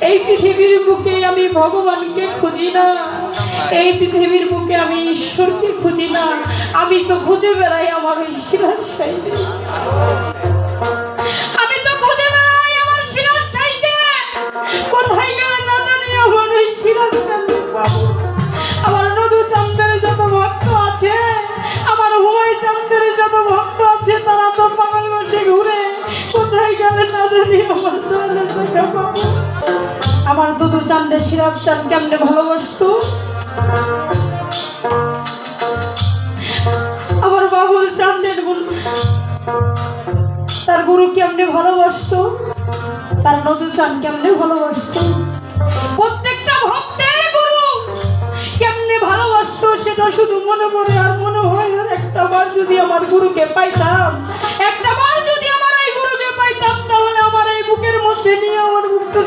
এই পৃথিবীর বুকে আমি ভগবানকে খুঁজি না, এই পৃথিবীর বুকে আমি ঈশ্বরকে খুঁজি না, আমি তো খুঁজে বেড়াই আমার ওই শিলার সাইডে। আমি তো খুঁজে বেড়াই আমার শিলার সাইডে। কোথায় গেলে না জানি আমার ওই শিলার সাইডে পাবো। আমার নদু চাঁদের যত ভক্ত আছে, আমার হুমায় চাঁদের যত ভক্ত আছে, তারা তো পাগল বসে ঘুরে। কোথায় গেলে না জানি আমার দয়ালের দেখা পাবো। আমার দুদু চাঁদের সিরাজ চাঁদ কেমনে ভালোবাসতো, আমার বাবুল চাঁদের তার গুরু কেমনে ভালোবাসতো, তার নদু চাঁদ কেমনে ভালোবাসতো, প্রত্যেকটা ভক্তের গুরু কেমনে ভালোবাসতো সেটা শুধু মনে পড়ে আর মনে হয়। আর একটা বার যদি আমার গুরুকে পাইতাম, একটা বার যদি আমার এই গুরুকে পাইতাম, তাহলে আমার এই বুকের মধ্যে নিয়ে আমার বুকটা